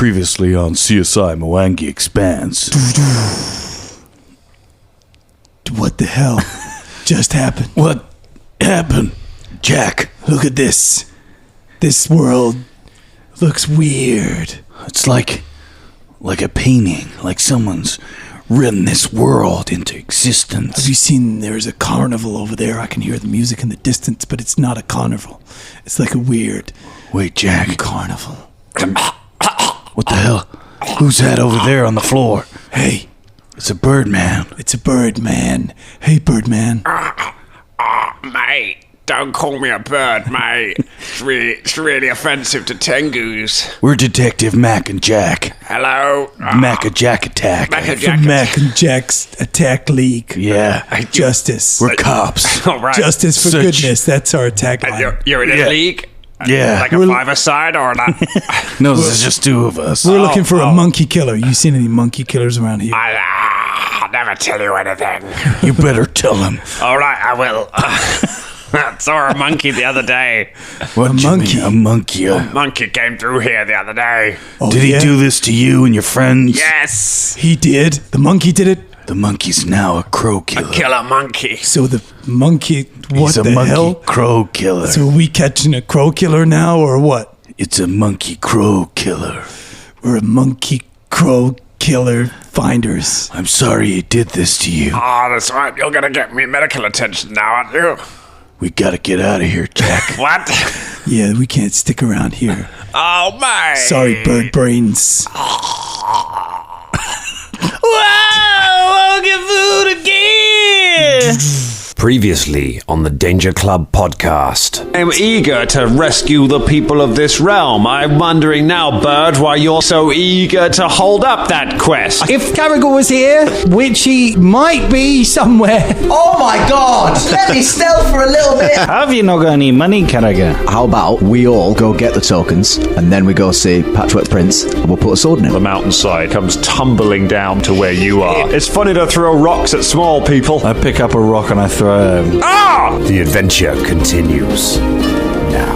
Previously on CSI Mwangi Expanse. What the hell just happened? What happened? Jack, look at this. This world looks weird. It's like a painting, like someone's written this world into existence. Have you seen there's a carnival over there? I can hear the music in the distance, but it's not a carnival. It's like a weird... Wait, Jack. Carnival. What the hell? Who's that over there on the floor? Hey. It's a bird man. It's a bird man. Hey, bird man. Mate, don't call me a bird, mate. It's really offensive to Tengus. We're Detective Mac and Jack. Hello? Mac and Jack Attack. Mac and Jack's Attack League. Yeah. Justice. We're cops. All right. Justice for goodness. That's our attack line. You're in a league? Yeah. Like a five-a-side or not? No, there's just two of us. We're looking for a monkey killer. You seen any monkey killers around here? I'll never tell you anything. You better tell him. All right, I will. I saw a monkey the other day. What, a monkey? A monkey? A monkey came through here the other day. Oh, did he do this to you and your friends? Yes. He did? The monkey did it? The monkey's now a crow killer. A killer monkey. So the monkey... What He's the a monkey hell? Crow killer. So are we catching a crow killer now, or what? It's a monkey crow killer. We're a monkey crow killer finders. I'm sorry he did this to you. Oh, that's right. You're going to get me medical attention now, aren't you? We gotta get out of here, Jack. What? Yeah, we can't stick around here. Oh, my. Sorry, bird brains. Wow! I'll get food again! Previously on the Danger Club podcast. I'm eager to rescue the people of this realm. I'm wondering now, Bird, why you're so eager to hold up that quest. If Karagor was here, which he might be somewhere. Oh my god! Let me stealth for a little bit! Have you not got any money, Karagor? How about we all go get the tokens, and then we go see Patchwork Prince, and we'll put a sword in him. The mountainside comes tumbling down to where you are. It's funny to throw rocks at small people. I pick up a rock and I throw it. The adventure continues now.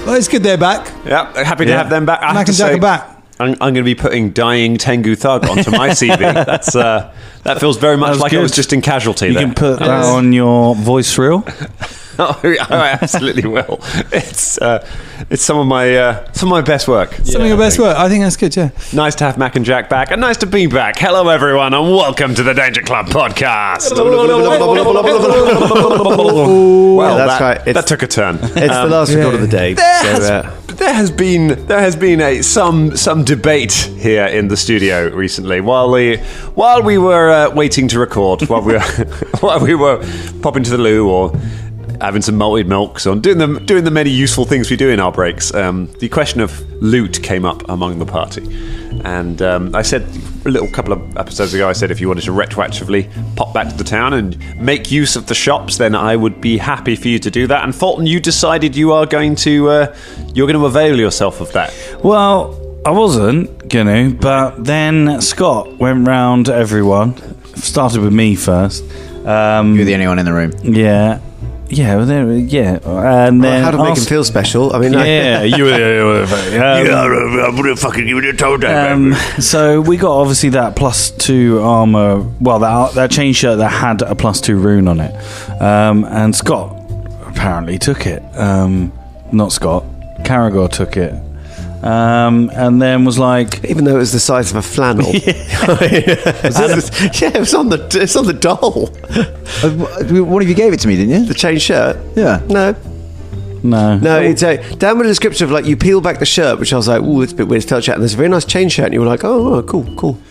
Well, it's good they're back. Yeah, happy to have them back. Mac and Jack are back. I'm going to be putting Dying Tengu Thug onto my CV. That feels very much like I was just in Casualty. You there. can put that on your voice reel. I absolutely will. It's some of my best work. Some of your best work. I think that's good, yeah. Nice to have Mac and Jack back, and nice to be back. Hello, everyone, and welcome to the Danger Club podcast. Well, that's right. That took a turn. It's the last record of the day. There has been some debate here in the studio recently while we were waiting to record, while we were popping to the loo or having some malted milks or doing the many useful things we do in our breaks. The question of loot came up among the party, and I said a couple of episodes ago, I said if you wanted to retroactively pop back to the town and make use of the shops, then I would be happy for you to do that. And Fulton, you decided you are going to avail yourself of that. Well, I wasn't gonna, but then Scott went round to everyone. Started with me first. You're the only one in the room. Yeah. Yeah, well, and then how to make him feel special? I mean, you were I'm gonna fucking give it a toe down. So we got obviously that +2 armor. Well, that chain shirt that had a +2 rune on it, and Scott apparently took it. Not Scott. Karagor took it. And then was like, even though it was the size of a flannel. It was on the doll. One of you gave it to me, didn't you? The chain shirt. Yeah. No. It's down with a description of like you peel back the shirt, which I was like, ooh, it's a bit weird to touch it. And there's a very nice chain shirt, and you were like, oh, cool.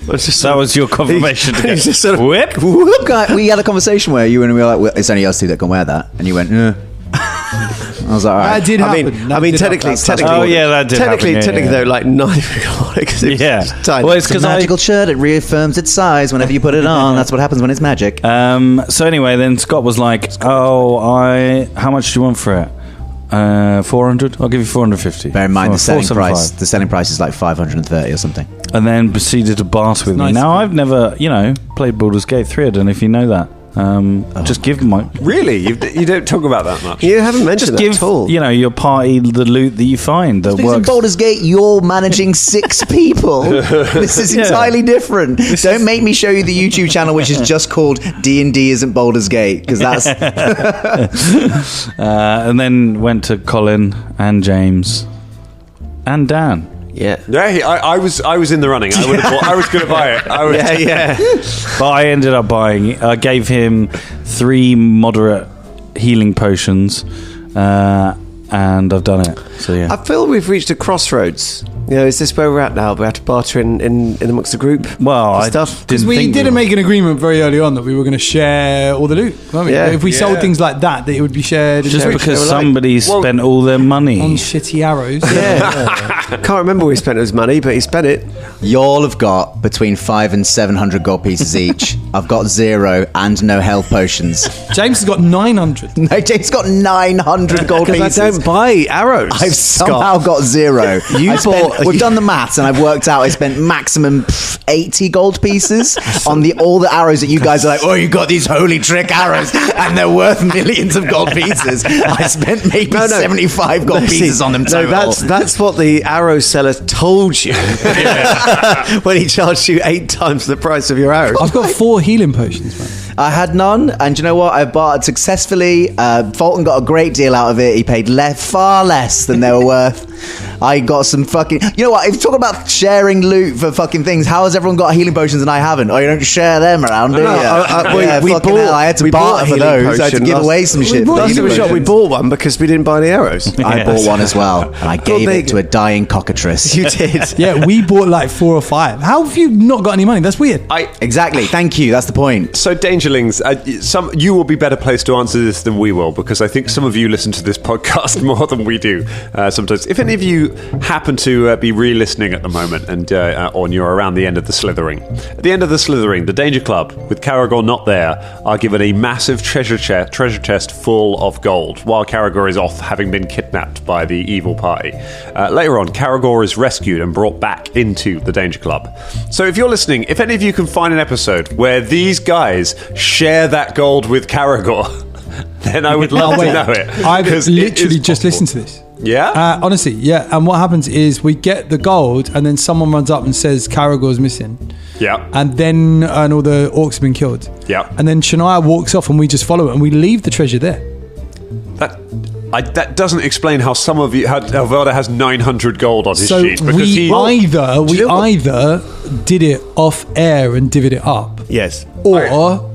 That was your confirmation. It's just sort of whip. We had a conversation where you and we were like, well, it's only us two that can wear that, and you went, yeah. I was like, all right. That did happen. I mean, technically. Oh yeah, that did happen. Technically, Yeah. though, like neither. Yeah. Well, it's because magical shirt. It reaffirms its size whenever you put it on. That's what happens when it's magic. So anyway, then Scott was like, how much do you want for it? 400. I'll give you 450. Bear in mind the selling 475. price. The selling price is like 530 or something. And then proceeded to bart with me. nice. Now I've never, played Baldur's Gate 3. I don't know if you know that. Just give my. Really? You don't talk about that much. You haven't mentioned Just that give at all. your party the loot that you find that Because in works. Baldur's Gate, you're managing 6 people. This is entirely different. Don't make me show you the YouTube channel, which is just called D&D Isn't Baldur's Gate, because that's... And then went to Colin and James and Dan. Yeah. Yeah, I was in the running. I would have bought, I was going to buy it. Yeah. But I ended up buying it. I gave him 3 moderate healing potions, and I've done it. So yeah. I feel we've reached a crossroads. Is this where we're at now? We have to barter in amongst the group. Well, for I stuff. Because we didn't make an agreement very early on that we were going to share all the loot. weren't we? Yeah. If we sold things like that it would be shared. Just shared. because They were like- somebody spent all their money. On shitty arrows. Yeah. Can't remember where he spent his money, but he spent it. Y'all have got between 500 and 700 gold pieces each. I've got 0 and no health potions. James has got 900. No, James got 900 gold Because pieces. I don't buy arrows. I've somehow got 0. We've done the maths, and I've worked out I spent maximum 80 gold pieces on all the arrows that you guys are like, oh, you got these holy trick arrows, and they're worth millions of gold pieces. I spent maybe 75 gold pieces on them total. No, that's what the arrow seller told you when he charged you 8 times the price of your arrows. I've got 4 healing potions, man. I had none, and do you know what? I bartered successfully. Fulton got a great deal out of it. He paid far less than they were worth. I got some fucking... You know what? If you talk about sharing loot for fucking things, how has everyone got healing potions and I haven't? Oh, you don't share them around, do you? I had to barter for those. I had to give away some shit. for Last healing time we shot, we potions. bought one because we didn't buy any arrows. I bought one as well, and I gave it to a dying cockatrice. You did. Yeah, we bought like 4 or 5. How have you not got any money? That's weird. Exactly. Thank you. That's the point. So, Dangerlings, you will be better placed to answer this than we will, because I think some of you listen to this podcast more than we do sometimes. If any of you happen to be re-listening at the moment and you're around the end of the Slithering, at the end of the Slithering, the Danger Club, with Karagor not there, are given a massive treasure chest full of gold, while Karagor is off having been kidnapped by the evil party. Later on, Karagor is rescued and brought back into the Danger Club. So if you're listening, if any of you can find an episode where these guys share that gold with Karagor, then I would love to know it. I've 'cause it literally is just possible. listened to this. Yeah? Honestly, yeah. And what happens is we get the gold, and then someone runs up and says Karagor's missing. Yeah. And all the orcs have been killed. Yeah. And then Shania walks off, and we just follow it, and we leave the treasure there. That doesn't explain how some of you... How Velda has 900 gold on his So sheet. Because we either did it off air and divvied it up. Yes. Or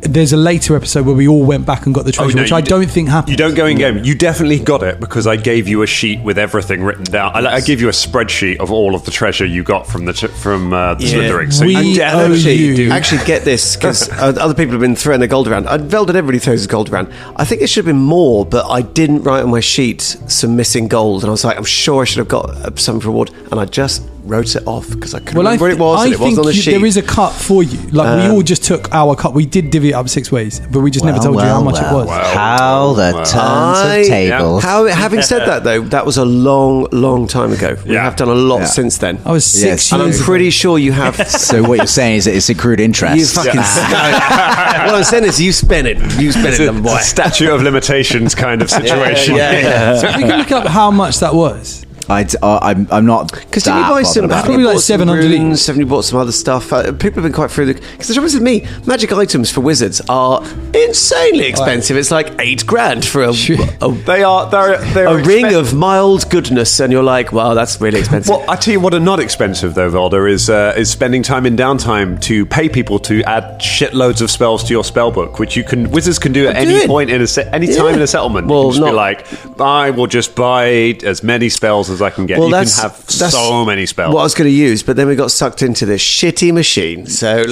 there's a later episode where we all went back and got the treasure, which I don't think happened. You don't go in game. You definitely got it because I gave you a sheet with everything written down. I gave you a spreadsheet of all of the treasure you got from the Slithering. So We owe you. Actually, get this, because other people have been throwing their gold around. Velda everybody throws his gold around. I think it should have been more, but I didn't write on my sheet some missing gold, and I was like, I'm sure I should have got some reward, and I just wrote it off because I couldn't remember what it was, and it was on the sheet. There is a cut for you. Like we all just took our cut. We did divvy it up 6 ways, but we just never told you how much it was. How the turns of tables. Having said that, though, that was a long time ago. We have done a lot since then. I was 6 Yeah, And I'm years pretty sure you have. So what you're saying is that it's accrued interest. You fucking. What I'm saying is, you spent it. You spent it, boy. Statute of limitations kind of situation. So we can look up how much that was. I'm not. Because didn't you buy some? Probably like 700 runes, you bought some other stuff. People have been quite through because the trouble is with me, magic items for wizards are insanely expensive. It's like $8,000 for a ring of mild goodness, and you're like, wow, that's really expensive. Well, I tell you what are not expensive though, Velda, is spending time in downtime to pay people to add shitloads of spells to your spellbook, which wizards can do at any point in any time in a settlement. Well, you can just be like, I will just buy as many spells as I can get. You can have so many spells. What I was going to use, but then we got sucked into this shitty machine. So,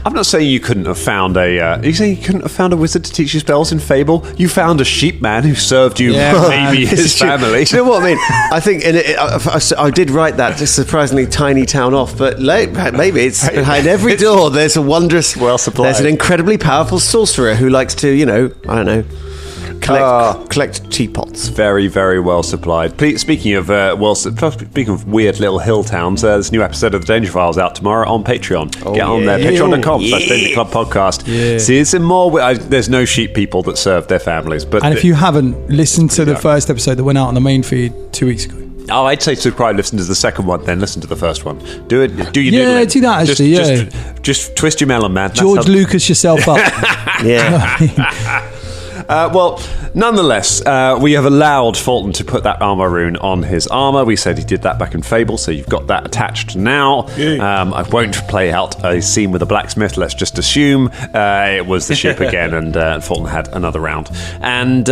I'm not saying you couldn't have found you saying you couldn't have found a wizard to teach you spells in Fable? You found a sheep man who served you maybe his family. Do you know what I mean? I think I did write that surprisingly tiny town off, but maybe it's behind every door there's a wondrous, well supplied. There's an incredibly powerful sorcerer who likes to, I don't know, collect teapots. Very, very well supplied. Speaking of speaking of weird little hill towns, there's a new episode of the Danger Files out tomorrow on Patreon. Get on there, patreon.com/Danger Club Podcast. See some more. There's no sheep people that serve their families, but if you haven't listened to the first episode that went out on the main feed 2 weeks ago. Oh, I'd say subscribe, listen to the second one, then listen to the first one. Do it. Do your Yeah, noodling. do that, actually, Just twist your melon, man. That's George Lucas yourself up. Well, nonetheless, we have allowed Fulton to put that armor rune on his armor. We said he did that back in Fable, so you've got that attached now. I won't play out a scene with a blacksmith. Let's just assume it was the ship again, and Fulton had another round, and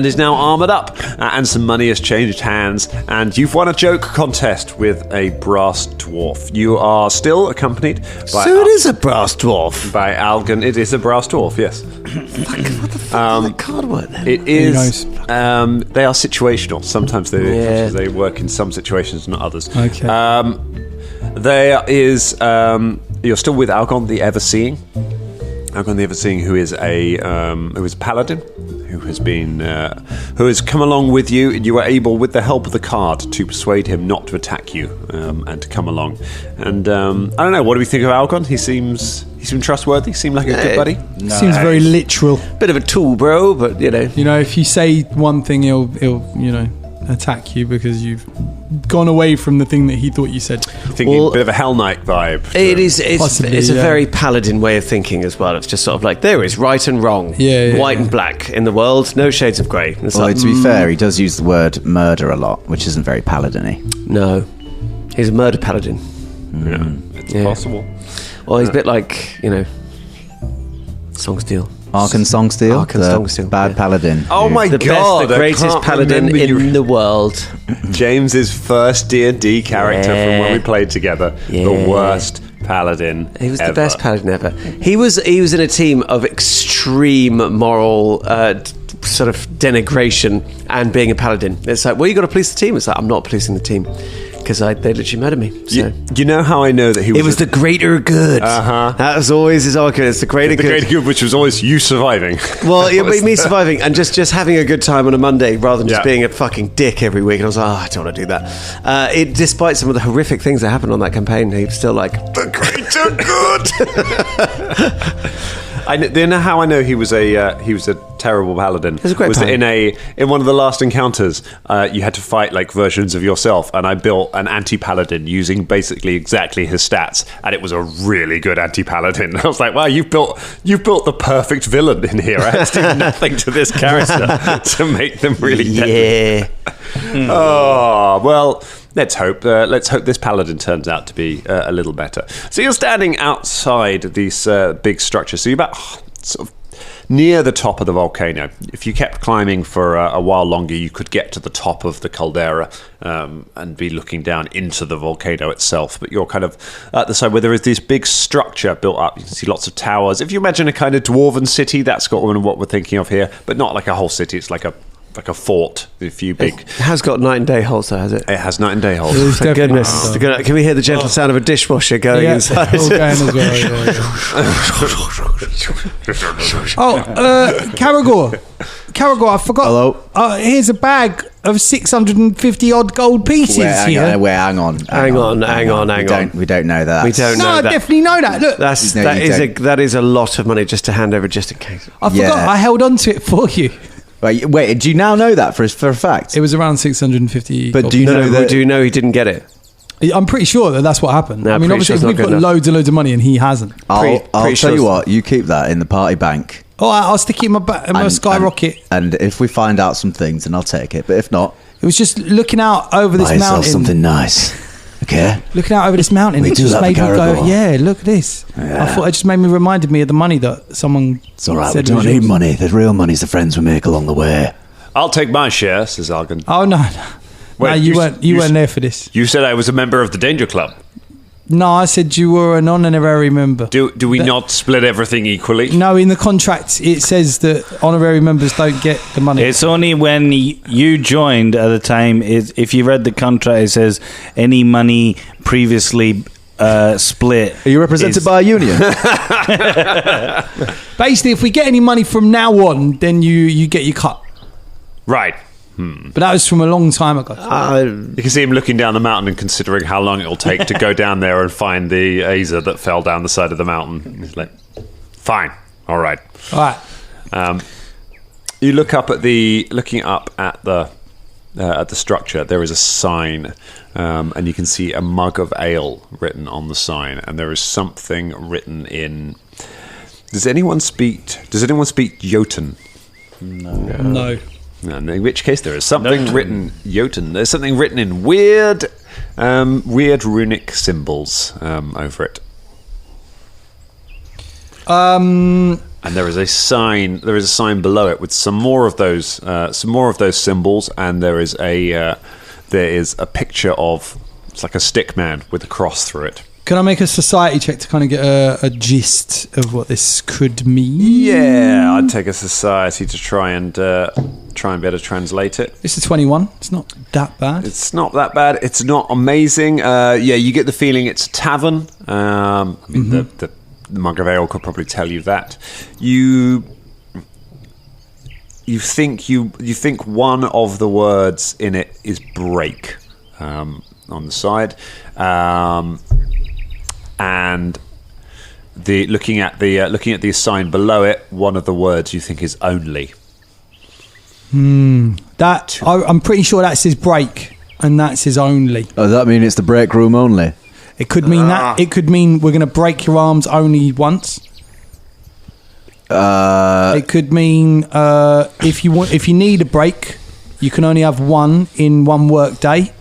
is now armored up. And some money has changed hands, and you've won a joke contest with a brass dwarf. You are still accompanied by. So it is a brass dwarf. By Algan. It is a brass dwarf. Yes. Card work then? It is. They are situational. Sometimes they work in some situations, not others. Okay. There is. You're still with Algon the Everseeing. Algon the Everseeing, who is a paladin, who has come along with you. You were able, with the help of the card, to persuade him not to attack you and to come along. And I don't know. What do we think of Algon? He seems trustworthy. Seemed like a good buddy. Seems very literal. Bit of a tool, bro, but you know. If you say one thing, he'll attack you because you've gone away from the thing that he thought you said. Thinking a bit of a Hell Knight vibe. It's a very paladin way of thinking as well. It's just sort of like there is right and wrong, white and black in the world, no shades of grey. Although to be fair, he does use the word murder a lot, which isn't very paladin-y. No, he's a murder paladin. It's possible. Well, he's a bit like Songsteel. Arkan Songsteel, bad paladin. Oh my god! The greatest paladin in the world. James's first D&D character from when we played together. The worst paladin. He was the best paladin ever. He was in a team of extreme moral sort of denigration and being a paladin. It's like, well, you got to police the team. It's like, I'm not policing the team. Because they literally murdered me. So. You know how I know that he was... It was the greater good. That was always his argument. It's the greater good. The greater good, which was always you surviving. Well, me surviving and just having a good time on a Monday rather than just being a fucking dick every week. And I was like, I don't want to do that. Despite some of the horrific things that happened on that campaign, he was still like, the greater good. You know how I know he was a terrible paladin? He was a great paladin. In one of the last encounters, you had to fight like versions of yourself, and I built an anti-paladin using basically exactly his stats, and it was a really good anti-paladin. I was like, wow, you've built the perfect villain in here. I had to do nothing to this character to make them really deadly. Oh well. Let's hope this paladin turns out to be a little better. So you're standing outside this big structure. So you're about sort of near the top of the volcano. If you kept climbing for a while longer, you could get to the top of the caldera and be looking down into the volcano itself. But you're kind of at the side where there is this big structure built up. You can see lots of towers. If you imagine a kind of dwarven city, that's what we're thinking of here. But not like a whole city. It's like a fort, a few big... It has got night and day holes, though, has it? It has night and day holes. Thank goodness. Can we hear the gentle sound of a dishwasher going inside? All going as well, Karagor, I forgot. Hello. Here's a bag of 650 odd gold pieces here. Hang on. We don't know that. We don't know I that. definitely know that. Look, that is a lot of money just to hand over just in case. I forgot. I held on to it for you. Wait, do you now know that for a fact? It was around 650. But do you know that? Do you know he didn't get it? I'm pretty sure that's what happened. No, I mean, obviously, we've got loads and loads of money and he hasn't. I'll tell you what, you keep that in the party bank. Oh, I'll stick it in my skyrocket. And if we find out some things, then I'll take it. But if not... It was just looking out over this mountain. Buy yourself something nice. Okay? Looking out over this mountain. We it do just love made me Karagor. go, yeah, look at this. Yeah. I thought it just reminded me of the money that someone It's all right, said we was don't need yours. money. The real money's the friends we make along the way. I'll take my share, says Algan. Oh, no. Wait, no, you weren't there for this. You said I was a member of the Danger Club. No, I said you were an honorary member. Do we not split everything equally? No, in the contract it says that honorary members don't get the money. It's only when you joined at the time. If you read the contract, it says any money previously split. Are you represented by a union? Basically, if we get any money from now on, then you get your cut. Right. But that was from a long time ago. You can see him looking down the mountain and considering how long it'll take to go down there and find the Azer that fell down the side of the mountain. He's like, fine, all right. You look up at the structure. There is a sign, and you can see a mug of ale written on the sign, and there is something written in. Does anyone speak Jotun? No. In which case, there is something written Jotun. There's something written in weird runic symbols over it. And there is a sign. There is a sign below it with some more of those symbols, and there is a picture of it's like a stick man with a cross through it. Can I make a society check to kind of get a gist of what this could mean? Yeah, I'd take a society to try and be able to translate it. It's a 21. It's not that bad. It's not that bad. It's not amazing. You get the feeling it's a tavern. The mug of ale could probably tell you that. You think one of the words in it is break on the side. And looking at the sign below it, one of the words you think is only. I'm pretty sure that says break, and that says only. Oh, does that mean it's the break room only? It could mean that. It could mean we're going to break your arms only once. It could mean if you need a break, you can only have one in one work day.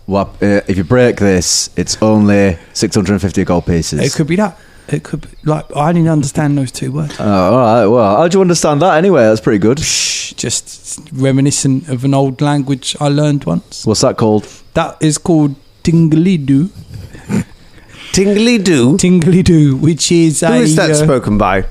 Well, if you break this, it's only 650 gold pieces. It could be that. It could be like I didn't understand those two words. Oh, all right. Well, how do you understand that anyway? That's pretty good. Just reminiscent of an old language I learned once. What's that called? That is called Tingley-doo. Tingley-doo? Tingley-doo, which is Who is that spoken by?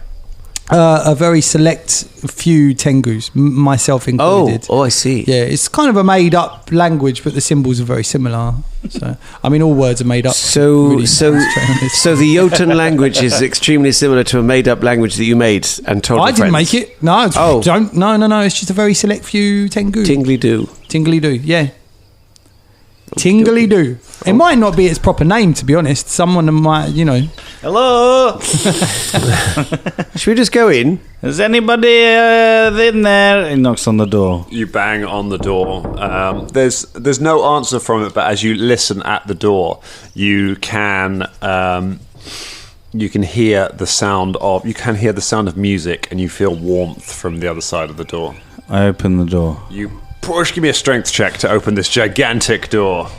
A very select few Tengus, myself included. Oh, I see. Yeah, it's kind of a made-up language, but the symbols are very similar. So, I mean, all words are made up. So the Jotun language is extremely similar to a made-up language that you made and told your I didn't friends. make it. No, don't. No. It's just a very select few Tengu. Tingley-doo. Tingley-doo, yeah. Tingley-doo. It might not be its proper name, to be honest. Someone might, Hello? Should we just go in? Is anybody in there? He knocks on the door. You bang on the door. There's no answer from it, but as you listen at the door, you can hear the sound of music, and you feel warmth from the other side of the door. I open the door. You push. Give me a strength check to open this gigantic door.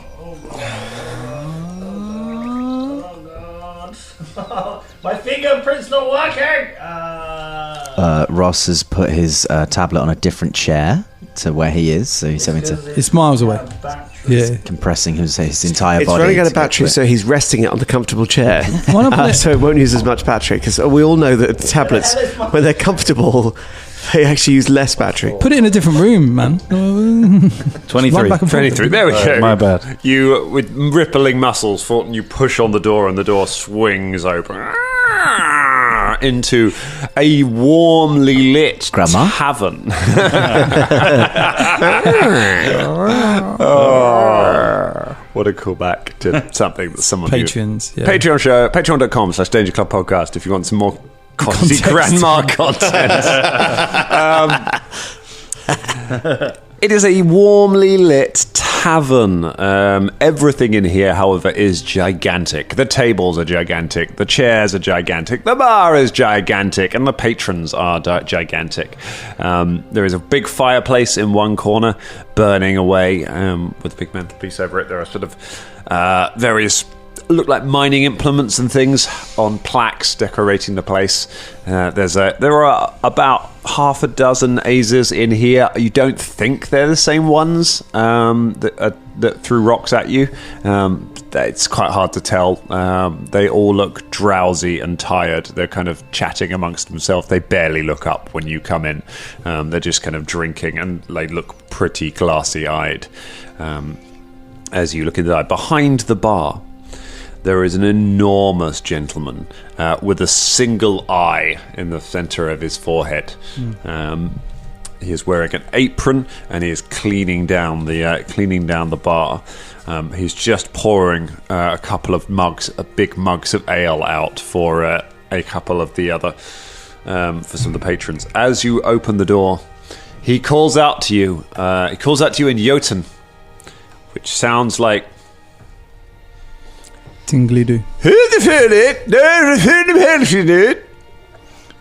My fingerprint's not working! Ross has put his tablet on a different chair to where he is, so he's having to... It's miles away. Yeah. Compressing his entire It's body. running out of battery, so he's resting it on the comfortable chair. Why not put it- So it won't use as much battery, because we all know that the tablets, when they're comfortable, they actually use less battery. Put it in a different room, man. 23. Run back and forth. 23. There we go. My bad. You, with rippling muscles, Fulton, you push on the door, and the door swings open into a warmly lit Grandma? tavern. What a callback to something that someone Patrons, yeah. Patreon show, patreon.com/Danger Club Podcast if you want some more quality grandma content. It is a warmly lit tavern. Everything in here, however, is gigantic. The tables are gigantic. The chairs are gigantic. The bar is gigantic. And the patrons are gigantic. There is a big fireplace in one corner burning away with a big mantelpiece over it. There are sort of various... look like mining implements and things on plaques decorating the place. There are about half a dozen Azers in here. You don't think they're the same ones that threw rocks at you. It's quite hard to tell. They all look drowsy and tired. They're kind of chatting amongst themselves. They barely look up when you come in. They're just kind of drinking, and they look pretty glassy-eyed as you look in the eye. Behind the bar, there is an enormous gentleman with a single eye in the center of his forehead. He is wearing an apron and he is cleaning down the bar. He's just pouring a couple of big mugs of ale out for a couple of the other, for some of the patrons. As you open the door, he calls out to you. He calls out to you in Jotun, which sounds like Tingly-doo.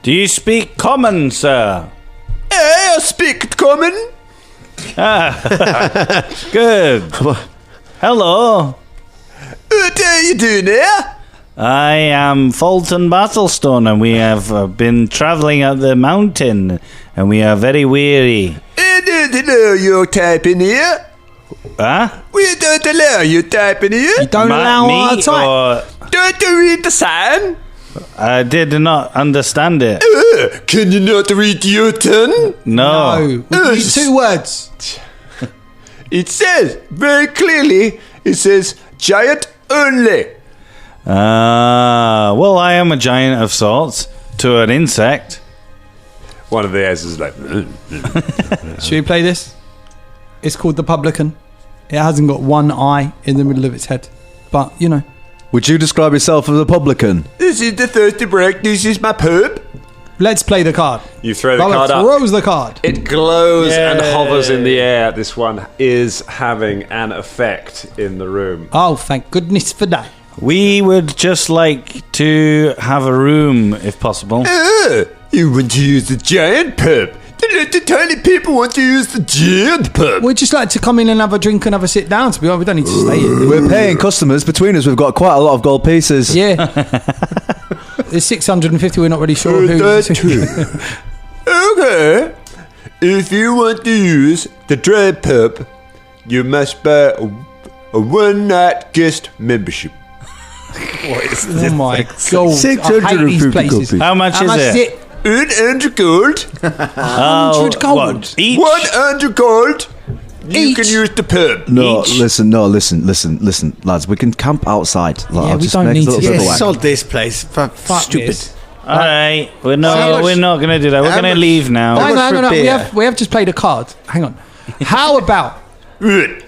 Do you speak common, sir? I speak common. Good. Hello. What are you doing there? I am Fulton Battlestone, and we have been travelling up the mountain, and we are very weary. I don't allow your typing here. Huh? We don't allow you typing here. You don't allow our type. Or Don't you read the sign? I did not understand it. Can you not read your turn? No. No. We need 2 words. It says very clearly, it says giant only. Well, I am a giant of sorts to an insect. one of the A's is like. Should we play this? It's called The Publican. It hasn't got one eye in the middle of its head. But, you know. Would you describe yourself as a publican? This is the thirsty break. This is my pub. Let's play the card. You throw the Bella card up. throws the card. It glows and Yay. hovers in the air. This one is having an effect in the room. Oh, thank goodness for that. We would just like to have a room, if possible. You want to use the giant pub? The little tiny people want to use the giant pub. We'd just like to come in and have a drink and have a sit down, to be honest. We don't need to stay here. We're paying customers. Between us, we've got quite a lot of gold pieces. Yeah. There's 650, we're not really sure who. That's true. Okay. If you want to use the dry pub, you must buy a one-night guest membership. Oh my god. I hate these places. How much is it? 100 gold. 100 gold. What? Each? 100 gold. You Each? can use the pub. No, Each? listen, lads. We can camp outside. Like, Yeah, I'll we just don't make need a little to- bit of Yeah, a whack. Sod this place. Fuck Stupid. this. All right, we're not going to do that. We're How going to much- leave now. Hang much on, for hang on. beer? We have just played a card. Hang on. How about, Right.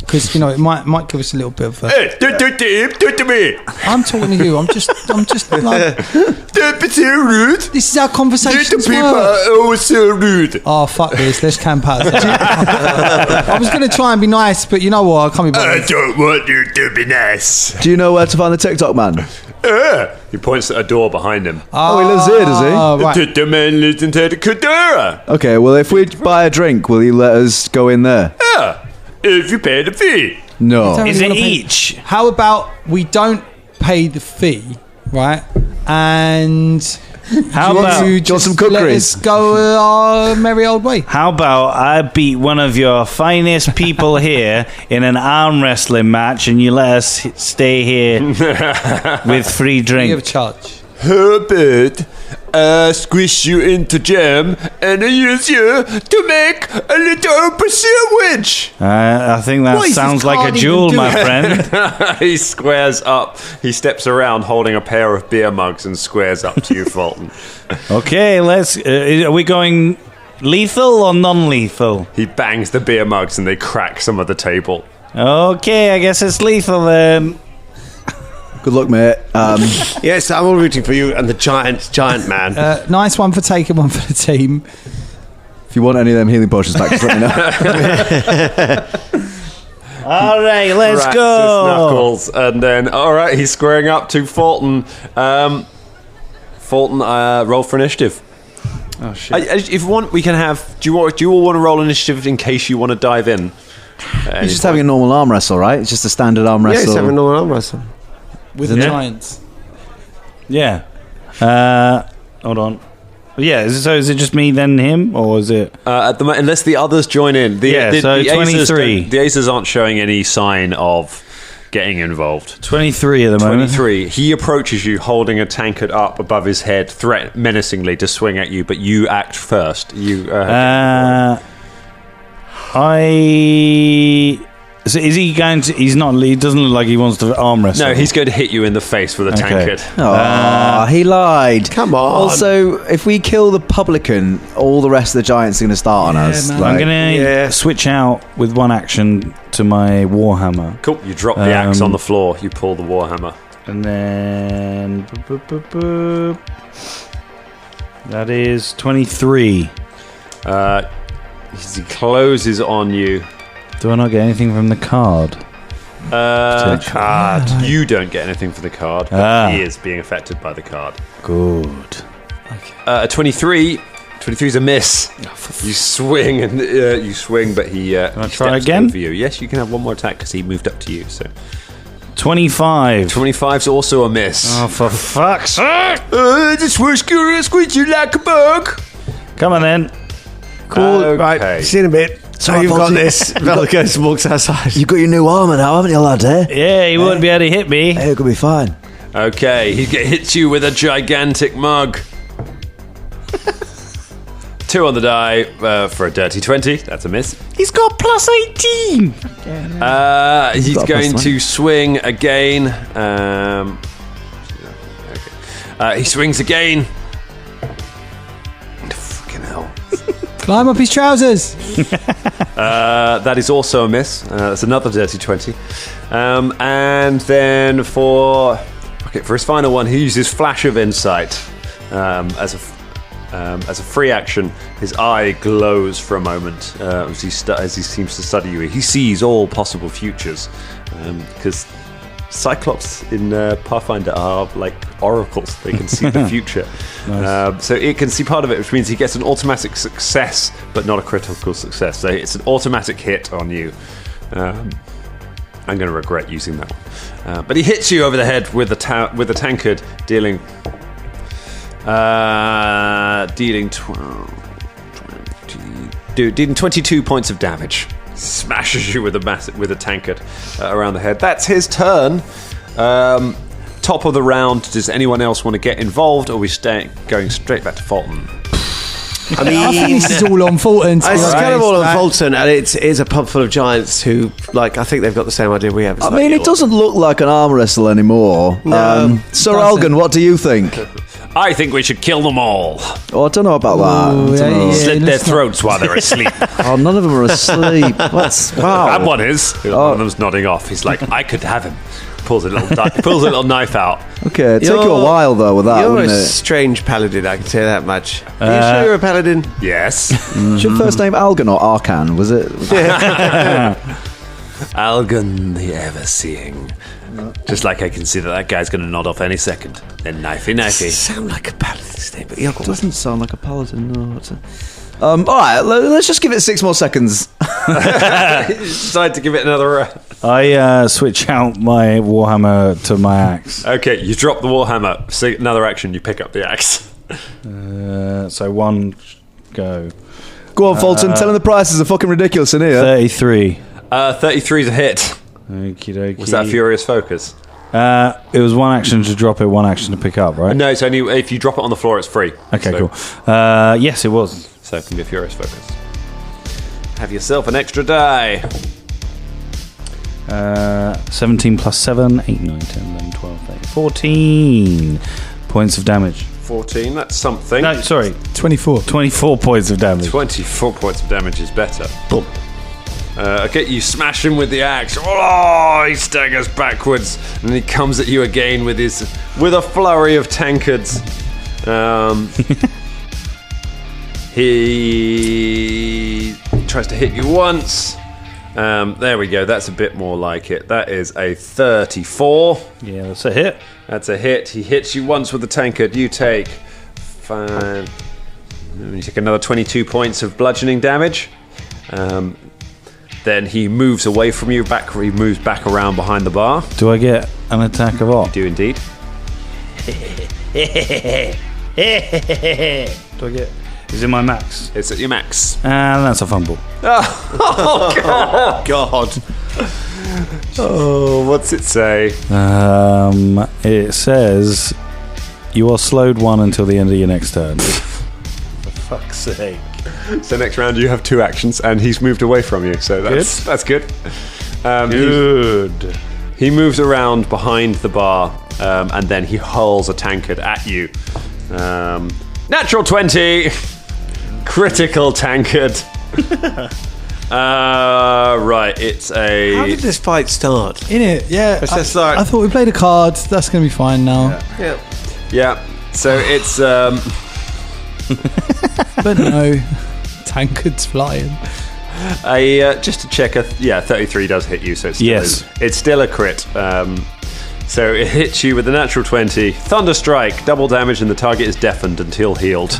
because, you know, it might give us a little bit of... Hey, don't to him, don't to me. I'm talking to you. I'm just like... Don't be so rude. This is how Little conversations people work. are always so rude. Oh, fuck this. Let's camp out. I was going to try and be nice, but you know what? I can't be I bothered. don't want you to be nice. Do you know where to find the TikTok man? He points at a door behind him. Oh, he lives here, does he? Oh, right. The man lives inside the Kudura. Okay, well, if we buy a drink, will you let us go in there? Yeah, if you pay the fee. No. Don't Is really it wanna pay- each? How about we don't pay the fee, right? And How you about just some let cookeries? us go our merry old way. How about I beat one of your finest people here in an arm wrestling match, and you let us stay here with free We have a drink? charge. How about I squish you into jam and I use you to make a little open sandwich? I think that What is sounds this like a card duel, even my doing? friend. He squares up. He steps around holding a pair of beer mugs and squares up to you, Fulton. Okay, let's. Are we going lethal or non-lethal? He bangs the beer mugs and they crack some of the table. Okay, I guess it's lethal then. Good luck, mate. Yes, I'm all rooting for you and the giant man. Nice one for taking one for the team. If you want any of them healing potions back, just let me know. All right, let's Cracks his go. knuckles, and then all right, he's squaring up to Fulton. Fulton, roll for initiative. Oh shit! If you want, we can have. Do you all want to roll initiative in case you want to dive in? He's just having a normal arm wrestle, right? It's just a standard arm Yeah, wrestle. he's having a normal arm wrestle. With Isn't the it? Giants. Yeah. Hold on. Yeah. Is it just me then him, or is it? At the unless the others join in. So Aces 23. don't- The Aces aren't showing any sign of getting involved. 23 at the moment. 23. He approaches you holding a tankard up above his head, threat menacingly to swing at you, but you act first. You So is he going to? He's not. He doesn't look like he wants to arm wrestle. No, he's going to hit you in the face with a tankard. Oh, he lied. Come on. Also, if we kill the publican, all the rest of the giants are going to start on us. man. I'm going to switch out with one action to my warhammer, Cool. You drop the axe on the floor. You pull the warhammer. and then that is 23. He closes on you. Do I not get anything from the card? Card. You don't get anything for the card. But he is being affected by the card. Good. A 23. 23 is a miss. You swing and you swing, but he. Can I he try steps again? over you. Yes, you can have one more attack because he moved up to you. So 25. 25 is also a miss. Oh, for fuck's sake! This was squeeze you like a bug. Come on then. Cool. Okay. Right, see you in a bit. So you've got this. Val goes and walks outside. You've got your new armour now, haven't you, lad? Yeah, he wouldn't be able to hit me. It could be fine. Okay, he hits you with a gigantic mug. 2 on the die for a dirty 20. That's a miss. He's got plus 18. He's going to swing again. He swings again. Fucking hell. Climb up his trousers. That is also a miss. That's another dirty 20. And then for his final one, he uses Flash of Insight as a free action. His eye glows for a moment as he seems to study you. He sees all possible futures because Cyclops in Pathfinder are like oracles. They can see the future. Nice. So it can see part of it, which means he gets an automatic success, but not a critical success. So it's an automatic hit on you. I'm going to regret using that one. But he hits you over the head with a tankard, dealing 22 points of damage. Smashes you with a tankard around the head. That's his turn. Top of the round. Does anyone else want to get involved, or are we going straight back to Fulton? I mean, I think this is all on Fulton. it's kind of all on Fulton, and it is a pub full of giants who, like, I think they've got the same idea we have. It's I like, mean, it doesn't look like an arm wrestle anymore. Sir Algan, what do you think? I think we should kill them all. Oh, I don't know about that. I don't know. Slit their let's not- throats while they're asleep. Oh, none of them are asleep. Wow. That one is. One of them's nodding off. He's like, I could have him. Pulls a little knife out. Okay, it'd take you a while though with that, You're a wouldn't it? strange paladin, I can tell you that much. Are you sure you're a paladin? Yes. Was your first name Algan or Arcan? Was it? Algan the Ever-Seeing. Just like I can see that guy's going to nod off any second. Then knifey. Sound like a paladin's name, but you're It doesn't sound like a paladin. No. All right, let's just give it 6 more seconds. Decide to give it another. I switch out my warhammer to my axe. Okay, you drop the warhammer. So another action, you pick up the axe. So one go. Go on, Fulton. Tell him the prices are fucking ridiculous in here. 33. 33 is a hit. Okie dokie. Was that Furious Focus? It was one action to drop it, one action to pick up, right? No, it's only if you drop it on the floor, it's free. Okay, So- cool. Yes, it was. So it can be a Furious Focus. Have yourself an extra die. 17 plus 7, 8, 9, 10, 11, 12, 13, 14 points of damage. 14, that's something. No, sorry, 24. 24 points of damage. 24 points of damage is better. Boom. Okay, you smash him with the axe. Oh, he staggers backwards, and he comes at you again with a flurry of tankards. He tries to hit you once. There we go. That's a bit more like it. That is a 34. Yeah, that's a hit. That's a hit. He hits you once with the tankard. You take 5. You take another 22 points of bludgeoning damage. Then he moves away from you. He moves back around behind the bar. Do I get an attack of op? Do indeed. Do I get? Is it my max? It's at your max. And that's a fumble. Oh God! Oh, what's it say? It says you are slowed 1 until the end of your next turn. For fuck's sake. So next round you have 2 actions, and he's moved away from you. So that's good. Good. He moves around behind the bar, and then he hurls a tankard at you. Natural 20! Critical tankard. Right, it's a... How did this fight start? In it, yeah. Let's just start. I thought we played a card. That's going to be fine now. Yeah, so it's... But no, tankards flying. Just to check, 33 does hit you, so it's still, Yes. it's still a crit. So it hits you with a natural 20. Thunder Strike, double damage, and the target is deafened until healed.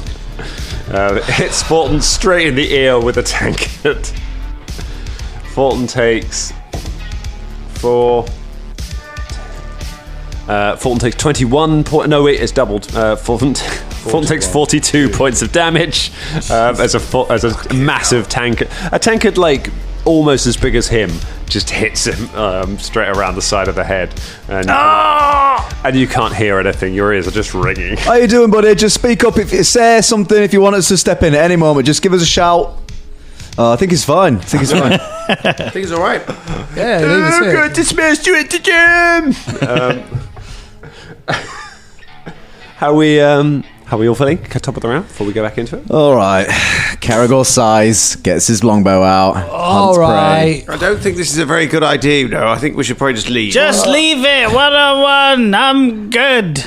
Hits Fulton straight in the ear with a tankard. Fulton takes 4. Fulton takes 21 points. No, wait, it's doubled. Fulton takes 42 points of damage as a massive tankard. A tankard like almost as big as him just hits him straight around the side of the head, and you can't hear anything. Your ears are just ringing. How you doing, buddy? Just speak up if you say something. If you want us to step in at any moment, just give us a shout. I think he's fine. I think he's fine. I think he's all right. Yeah, leave us here. Dismissed you at the gym. How are we all feeling? Top of the round before we go back into it. All right. Karagor sighs, gets his longbow out. All hunts prey. right. I don't think this is a very good idea, no. I think we should probably just leave. Just leave it. 1-on-1. I'm good.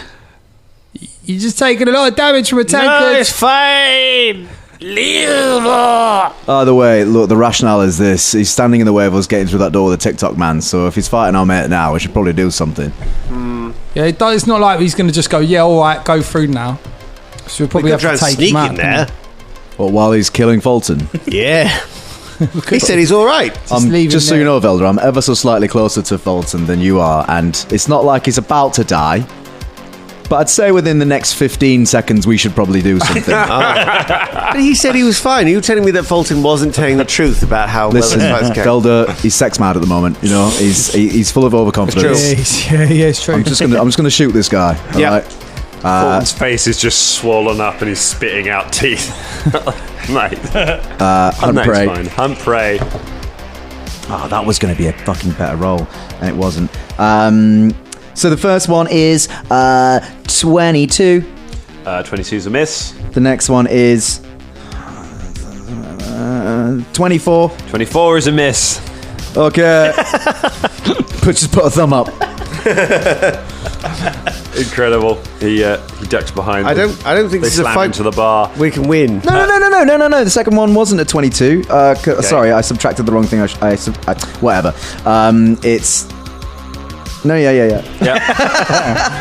You're just taking a lot of damage from a No, tankard. it's fine. Leave. Either way, look, the rationale is this. He's standing in the way of us getting through that door with a TikTok man, so if he's fighting our mate now, we should probably do something. Yeah, it's not like he's going to just go, yeah, all right, go through now. So we'll probably We have could try to and take sneak him out. in there. But while he's killing Fulton, Yeah. He said he's all right. leave him just so there. you know, Velda, I'm ever so slightly closer to Fulton than you are, and it's not like he's about to die. But I'd say within the next 15 seconds, we should probably do something. But he said he was fine. You were telling me that Fulton wasn't telling the truth about how Listen, well his fight's going. Velda, he's sex mad at the moment. You know, he's full of overconfidence. Yeah, it's true. I'm just gonna shoot this guy. All Yeah. right? Fulton's face is just swollen up and he's spitting out teeth. Nice. Hunt Nice, prey. fine. Hunt prey. Oh, that was going to be a fucking better roll, and it wasn't. So the first one is 22. 22 is a miss. The next one is 24. 24 is a miss. Okay. just put a thumb up. Incredible. He ducks behind. I don't think They this is a slam fight into the bar. we can win. No. The second one wasn't at 22. Sorry, I subtracted the wrong thing. Whatever. It's... No, yeah.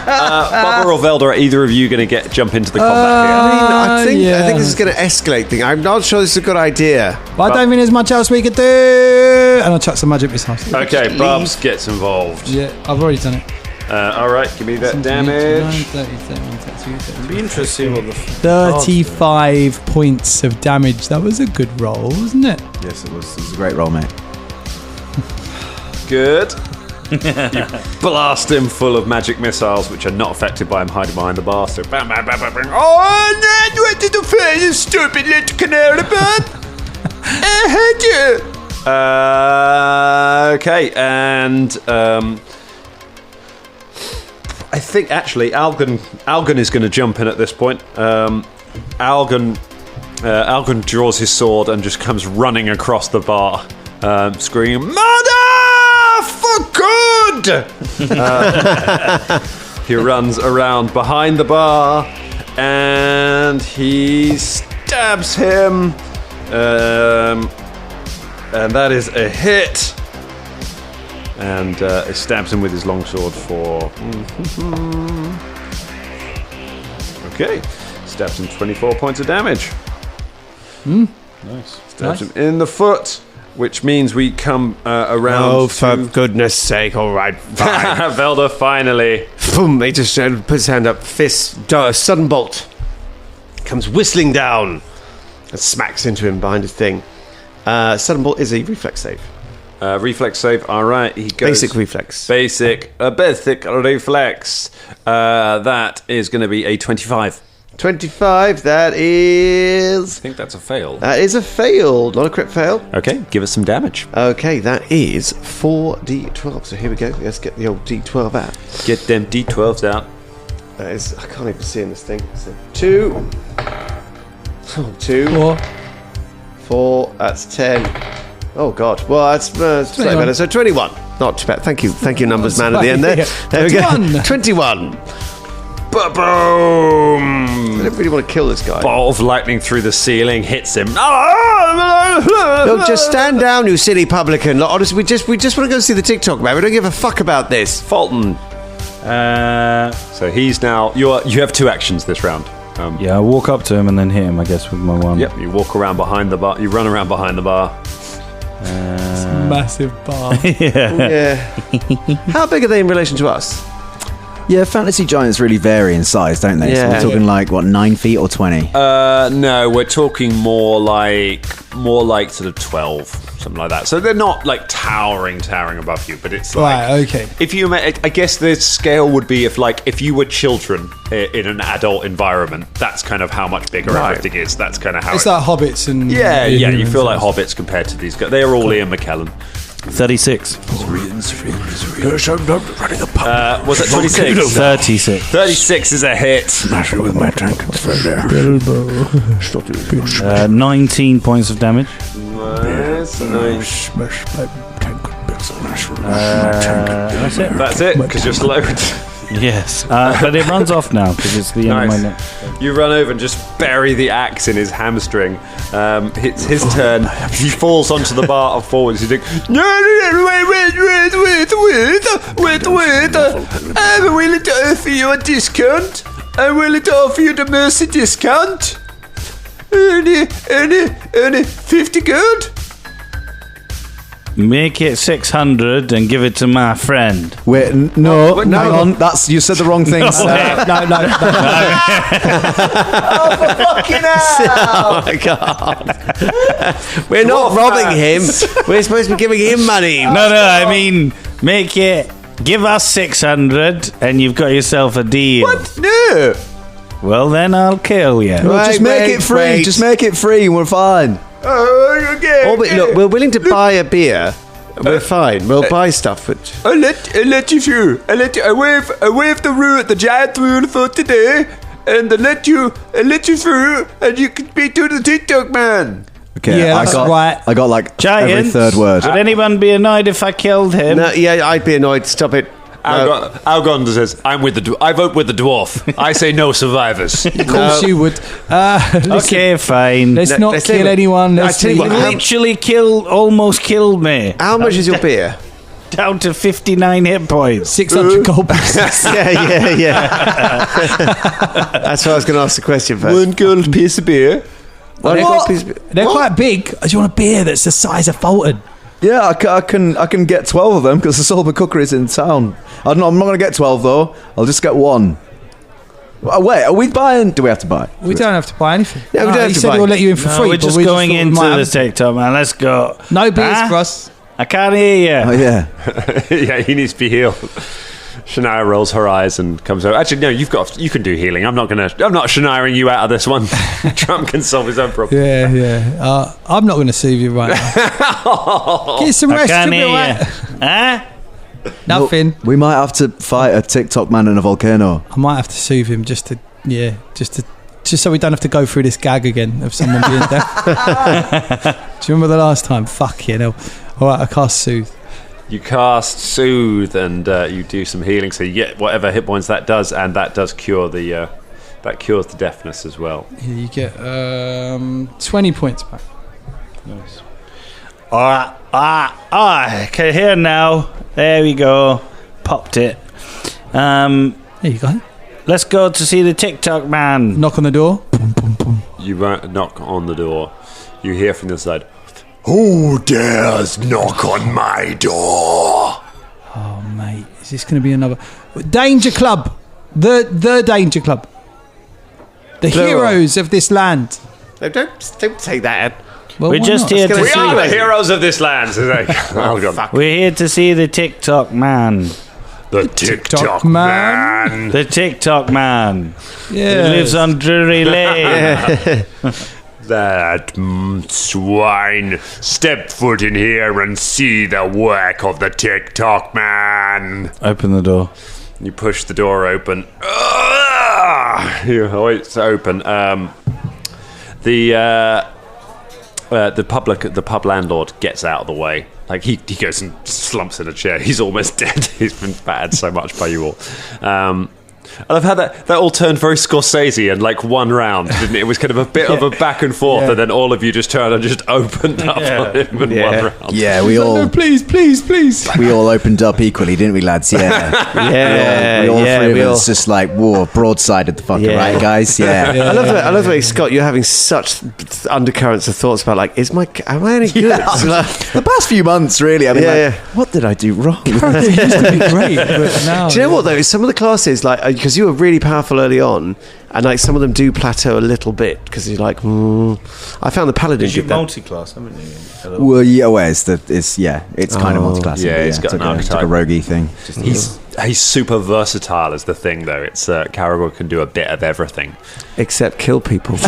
Bubba or Velda, are either of you going to jump into the combat I think yeah. this is going to escalate thing. I'm not sure this is a good idea. But I don't think there's much else we could do. And I'll chuck some magic missiles. here? Okay, Bubs gets involved. Yeah, I've already done it. All right, give me that damage. 30, Be interesting what the 35 points of damage. That was a good roll, wasn't it? Yes, it was. It was a great roll, mate. Good. You blast him full of magic missiles, which are not affected by him hiding behind the bar. So bam, bam, bam, bam, bam. Oh, no, what did the face, stupid little canary bird? I hate you. Okay, and I think actually Algon is going to jump in at this point. Algon draws his sword and just comes running across the bar, screaming, "Mother for good!" He runs around behind the bar and he stabs him, and that is a hit. And it stabs him with his longsword for... Okay. Stabs him 24 points of damage. Nice. Stabs him in the foot, which means we come around Oh, for to... goodness sake! All right, fine. Velda, finally. Boom! He just puts his hand up, fist, sudden bolt, comes whistling down, and smacks into him behind his thing. Sudden bolt is a reflex save. Reflex save, alright. He goes... Basic reflex. Basic reflex. That is going to be a 25. 25, that is... I think that's a fail. That is a fail, not a crit fail. Okay, give us some damage. Okay, that is 4d12. So here we go. Let's get the old d12 out. Get them D12s out. That is... I can't even see in this thing. So 2. Oh, 2. 4. 4. That's 10. Oh, God. Well, that's slightly better. So 21. Not too bad. Thank you, numbers man at the end there. There we go. 21. Ba-boom! I don't really want to kill this guy. Bolt of lightning through the ceiling hits him. Look, just stand down, you silly publican. Look, honestly, we just want to go see the TikTok man. We don't give a fuck about this. Fulton. So he's now... You have 2 actions this round. Yeah, I walk up to him and then hit him, I guess, with my one. Yep, you walk around behind the bar. You run around behind the bar. It's a massive bar. Yeah. How big are they in relation to us? Yeah, fantasy giants really vary in size, don't they? Yeah. So we're talking 9 feet or 20? No, we're talking more like sort of 12, something like that. So they're not like towering above you, but it's like... Right, okay. If you, I guess the scale would be if you were children in an adult environment, that's kind of how much bigger everything is. That's kind of how It's like hobbits and... Yeah, you feel like hobbits compared to these guys. They are all Ian McKellen. 36. Was it 26? 36. 36 is a hit. Smash it with my tank. It's right there. 19 points of damage. Nice. Smash my tank. Smash my tank. That's it. That's it, because you're slowed. Yes. But it runs off now because it's the end of my neck. You run over and just bury the axe in his hamstring. It's his turn. He falls onto the bar forwards. He's like, no, wait. I'm willing to offer you a discount. I'm willing to offer you the mercy discount. Only 50 gold. Make it 600 and give it to my friend. Wait, no, hang on. You said the wrong thing. No. Oh, for fucking hell! Oh, my God. We're not robbing him. We're supposed to be giving him money. No, I mean, give us 600 and you've got yourself a deal. What? No. Well, then I'll kill you. Well, just make it free. Wait. Just make it free and we're fine. Oh, okay. Oh, but look, we're willing to buy a beer. We're fine. We'll buy stuff. But I'll let you through. I wave the giant rule for today, and I let you through, and you can be to the TikTok man. Okay, Yeah, that's right. I got like every Giants. third word. Would anyone be annoyed if I killed him? no, yeah, I'd be annoyed. Stop it. Algon says, I vote with the dwarf. I say no survivors. Of course you would. Okay, fine. Let's not let's kill leave it. anyone. I Let's tell you leave what, it. Literally almost killed me. How much is your beer? Down to 59 hit points. 600 gold pieces. yeah. That's why I was going to ask the question first. 1 gold piece of beer. They're quite big. Do you want a beer that's the size of Fulton? Yeah, I can get 12 of them because the Silver Cooker is in town. I'm not going to get 12 though. I'll just get 1. Wait, are we buying? Do we have to buy? We don't have to buy anything. No, we don't have he to said buy. we'll let you in for No, free. we're but just we going thought we into might the have- TikTok, man. Let's go. No beers Huh? for us. I can't hear Oh you. yeah. Yeah, he needs to be healed. Shania rolls her eyes and comes over. Actually, no, you can do healing. I'm not Shaniaing you out of this one. Trump can solve his own problem. Yeah. I'm not going to soothe you right now. Get some I rest. can't You'll be hear all right. you. Huh? Nothing. We might have to fight a TikTok man in a volcano. I might have to soothe him just so we don't have to go through this gag again of someone being deaf. Do you remember the last time? Fuck you know. All right, I cast soothe. You cast Soothe and you do some healing, so you get whatever hit points that does, and that does cure the cures the deafness as well. Yeah, you get 20 points back. Nice. I can hear now. There we go. Popped it. There you go. Let's go to see the TikTok man. Knock on the door. You knock on the door. You hear from the side, Who dares knock on my door? Oh, mate. Is this going to be another... Danger Club. The Danger Club. The heroes of this land. No, don't say that. Well, We're why just not? here to we see. are the heroes of this land. Oh, God. We're here to see the TikTok man. The TikTok man. The TikTok man. Yeah. He lives on Drury Lane. That swine. Step foot in here and see the work of the TikTok man. Open the door. You push the door open. It's open. The pub landlord gets out of the way. Like he goes and slumps in a chair. He's almost dead. He's been battered so much by you all. And I've had that all turned very Scorsese in like one round, didn't it? It was kind of a bit of a back and forth, and then all of you just turned and just opened up on him in one round. Yeah, we all. No, please. We all opened up equally, didn't we, lads? Yeah. We all three of us just like, whoa, broadsided the fucker, right, guys? Yeah. I love the way, Scott, you're having such undercurrents of thoughts about like, am I any good? The past few months, really. I mean, what did I do wrong? It used to be great, but now. Do you know what though? Some of the classes, like, because you were really powerful early on, and like some of them do plateau a little bit because you're like, I found the paladin did that. Multi-class, haven't you? Well, it's kind of multi-class. Yeah, it's got an archetype. It's like a roguey thing. He's super versatile is the thing, though. It's Karagor can do a bit of everything. Except kill people.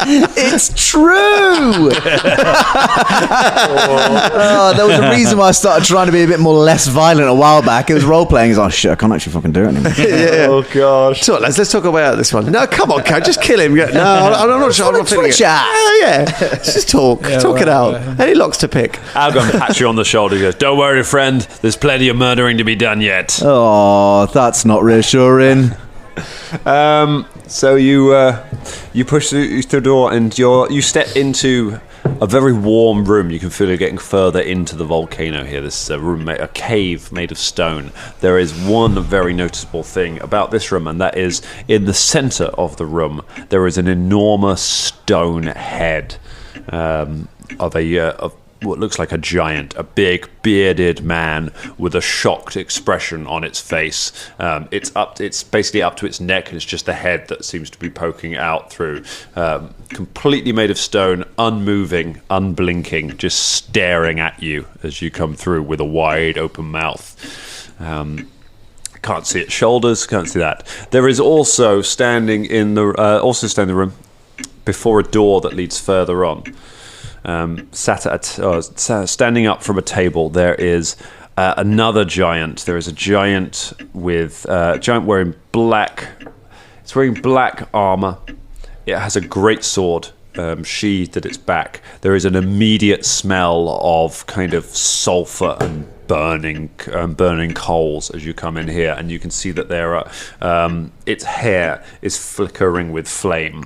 It's true. There was a reason why I started trying to be a bit more less violent a while back. It was role playing. It's like, shit, I can't actually fucking do it anymore. Oh god. So let's talk about this one. No, come on, Kat, just kill him. No, I'm not sure. I'm not feeling it. Yeah. Let's just talk. Talk it out. Any locks to pick. Algon pats you on the shoulder. He goes, "Don't worry, friend. There's plenty of murdering to be done yet." Oh, that's not reassuring. So you push through the door and you step into a very warm room. You can feel you're getting further into the volcano here. This is a cave made of stone. There is one very noticeable thing about this room, and that is in the center of the room there is an enormous stone head of what looks like a giant, a big bearded man with a shocked expression on its face. It's basically up to its neck, and it's just the head that seems to be poking out through. Completely made of stone, unmoving, unblinking, just staring at you as you come through with a wide open mouth. Can't see its shoulders, can't see that. There is also standing in the room before a door that leads further on. Standing up from a table, there is another giant. There is a giant wearing black. It's wearing black armor. It has a great sword sheathed at its back. There is an immediate smell of kind of sulfur and burning coals as you come in here, and you can see that there are its hair is flickering with flame.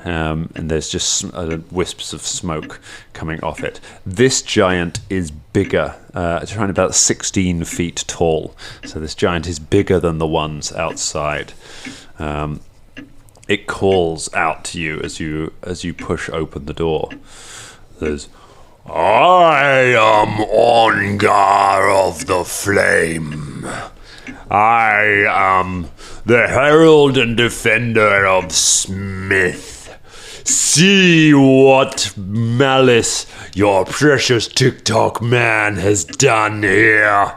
And there's just wisps of smoke coming off it. This giant is bigger. It's around about 16 feet tall. So this giant is bigger than the ones outside. It calls out to you as you push open the door. There's, "I am Ongar of the Flame. I am the herald and defender of Smith. See what malice your precious TikTok man has done here.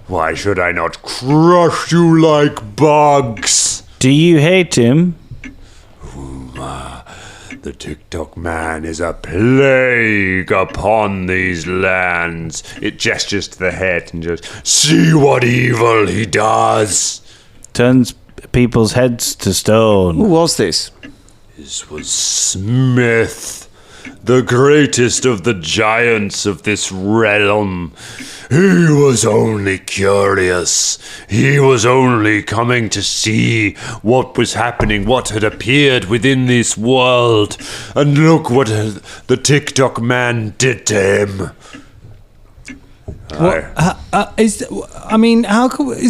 Why should I not crush you like bugs?" Do you hate him? The TikTok man is a plague upon these lands. It gestures to the head and just, "See what evil he does." Turns people's heads to stone. Who was this? This was Smith, the greatest of the giants of this realm. He was only curious. He was only coming to see what was happening, what had appeared within this world. And look what the TikTok man did to him. Is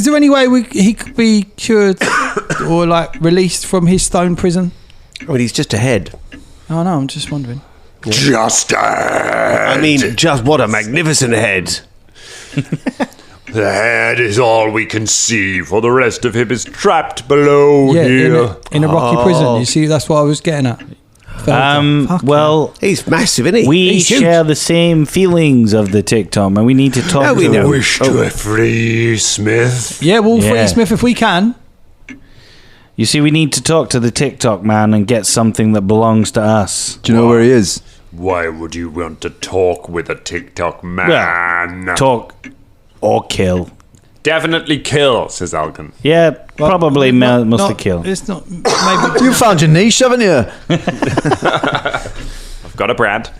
there any way he could be cured or like released from his stone prison? I mean, he's just a head. Oh no, I'm just wondering. Just a head. I mean, just what a magnificent head. The head is all we can see, for the rest of him is trapped below here. In a rocky prison. You see, that's what I was getting at. Well, He's massive, isn't he? we He's huge. share the same feelings of the TikTok, and we need to talk. No, we to know. him. Wish to free Smith. Yeah, we'll free Yeah. Smith if we can. You see, we need to talk to the TikTok man and get something that belongs to us. Do you know where he is? Why would you want to talk with a TikTok man? Talk or kill. Definitely kill, says Algan. Yeah, probably Not- must not- have killed. It's not. Maybe. You found your niche, haven't you? I've got a brand.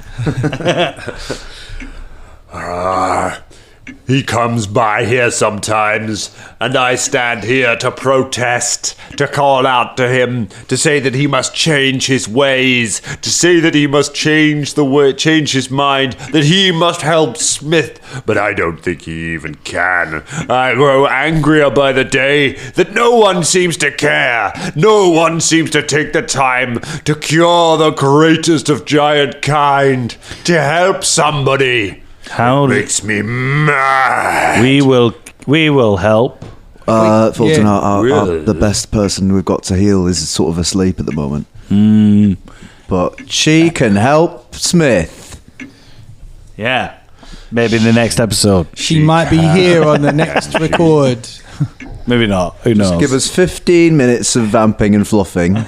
He comes by here sometimes, and I stand here to protest, to call out to him, to say that he must change his ways, to say that he must change his mind, that he must help Smith. But I don't think he even can. I grow angrier by the day that no one seems to care. No one seems to take the time to cure the greatest of giant kind, to help somebody. How Makes me mad. we will help. Fulton, Really? the best person we've got to heal is sort of asleep at the moment. But she can help Smith. Yeah, maybe in the next episode. She might be here on the next record. Maybe not. Who knows? Give us 15 minutes of vamping and fluffing. And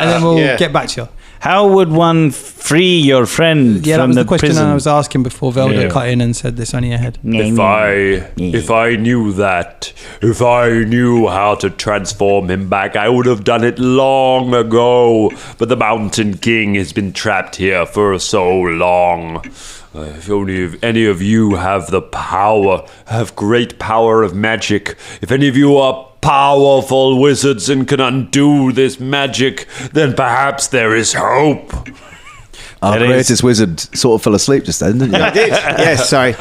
then we'll get back to you. How would one free your friend Yeah, that from was the the question prison? I was asking before Velda Yeah. cut in and said this on your head. If I knew that, if I knew how to transform him back, I would have done it long ago. But the Mountain King has been trapped here for so long. If only any of you have the power, have great power of magic. If any of you are powerful wizards and can undo this magic, then perhaps there is hope. Our It is. greatest wizard sort of fell asleep just then, didn't you? I did. Yes, sorry.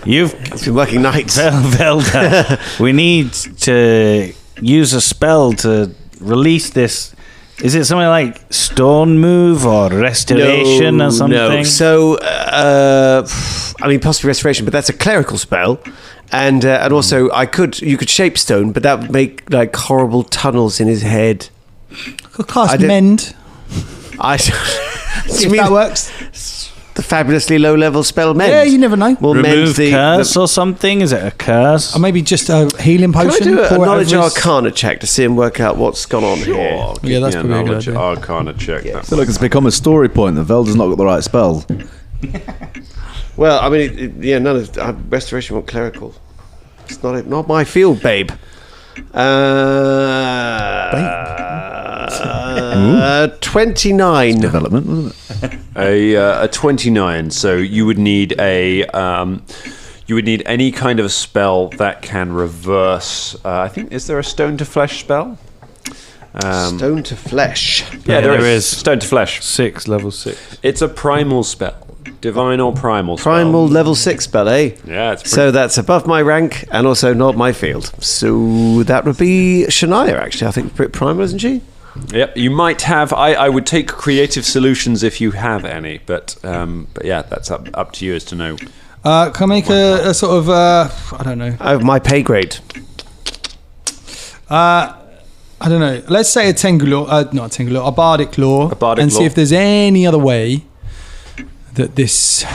You've It's been working nights. Velda. We need to use a spell to release this. Is it something like stone move or restoration or something? No. So, I mean, possibly restoration, but that's a clerical spell. And also, you could shape stone, but that would make like horrible tunnels in his head. Could cast I don't- mend. See If that works. the fabulously low-level spell mend. Yeah, you never know. Will mend Remove the curse or something? Is it a curse? Or maybe just a healing Can I potion. do a pour it knowledge over his- arcana check to see and work out what's gone on here? Yeah, that's Give me probably a good knowledge idea. arcana check. I feel like it's become a story point that Velda's not got the right spell. Well, I mean, none of restoration or clerical. It's not my field, babe. 29. Development, wasn't it? A 29. So you would need any kind of a spell that can reverse. I think, is there a stone to flesh spell? Stone to flesh. Yeah, there there is. is stone to flesh. Level 6. It's a primal spell, divine or primal spell. Primal level 6 spell, eh? Yeah, it's pretty. So that's above my rank and also not my field. So that would be Shania, actually. I think primal, isn't she? Yep, you might have. I would take creative solutions if you have any, but yeah, that's up to you as to know. Can I make a sort of I don't know. My pay grade. I don't know. Let's say a Tengulor, not a Tengulor, a Bardic Law, and see Law. if there's any other way that this.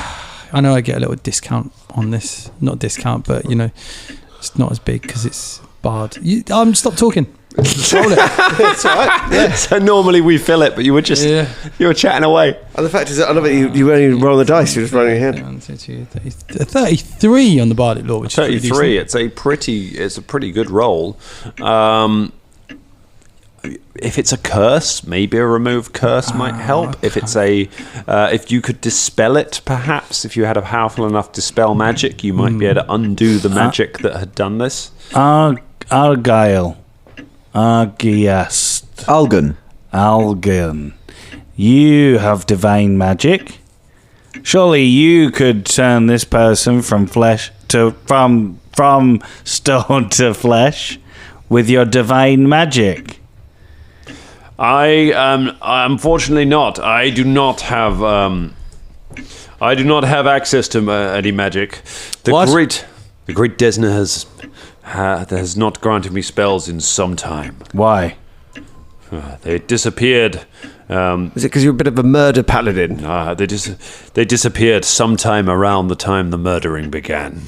I know I get a little discount on this, not discount, but it's not as big because it's Bard. Stop talking. Roll it. That's all right. Yeah. So normally we fill it, but you were just you were chatting away. And the fact is that I love it. You only roll the dice. You're just rolling your hand. 1, 2, 3, 33 on the Bardic Law, which is pretty 33. decent. It's a pretty good roll. If it's a curse, maybe a remove curse might help. If it's if you could dispel it, perhaps if you had a powerful enough dispel magic, you might be able to undo the magic that had done this. Argyle. Argiast. Algan. You have divine magic. Surely you could turn this person from stone to flesh with your divine magic. I unfortunately not. I do not have access to any magic. The great Desna has not granted me spells in some time. Why? They disappeared Is it because you're a bit of a murder paladin? They disappeared sometime around the time the murdering began.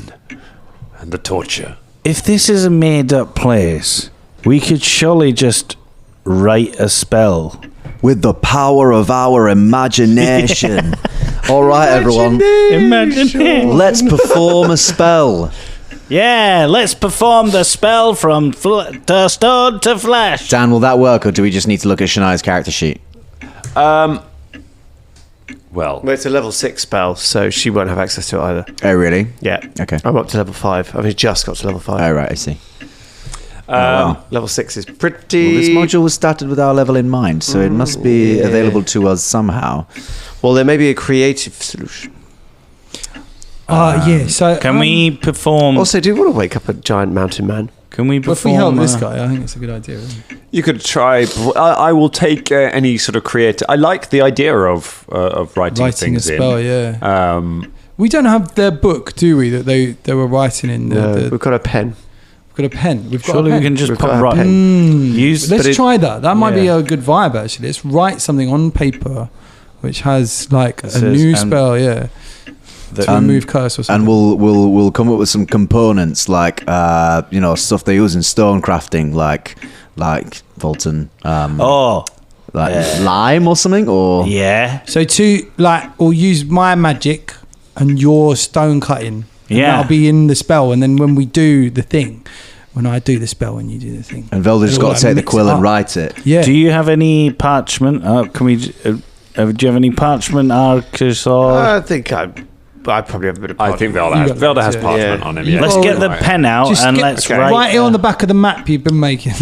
And the torture. If this is a made-up place, we could surely just write a spell. With the power of our imagination. All right, everyone. Imagine. Let's perform a spell. Yeah, let's perform the spell from stone to flesh. Dan, will that work, or do we just need to look at Shania's character sheet? Well, It's a level 6 spell, so she won't have access to it either. Oh, really? Yeah. Okay. I'm up to level 5. I've only just got to level 5. Oh, right, I see. Level 6 is pretty... Well, this module was started with our level in mind, so it must be available to us somehow. Well, there may be a creative solution. So Can we perform? Also, do you want to wake up a giant mountain man? Can we Well, if we perform? help this guy, I think it's a good idea. Isn't it? you could try. I will take any sort of creative. I like the idea of writing Writing a things spell, in. yeah. We don't have their book, do we? That they were writing in. We've got a pen. We've got a pen. We've got Surely a pen. we can just We've put got a right. pen. Use. Let's try that. That might be Yeah. a good vibe, actually. Let's write something on paper, which has like a says, new and- spell, to remove curse or something. And we'll come up with some components like stuff they use in stone crafting, like Volton, lime or something, or Yeah. So we'll use my magic and your stone cutting. And Yeah. that'll be in the spell, and then when we do the thing, when I do the spell and you do the thing, and Velda's just it'll, got to take the mix quill it and up. write it. Yeah. Do you have any parchment? Do you have any parchment, Arcus, or? I think I probably have a bit of... I think You Velda got has that, parchment yeah. on him. You Yeah. Let's Oh, get the right. pen out Just and get- let's okay. write it on the back of the map you've been making.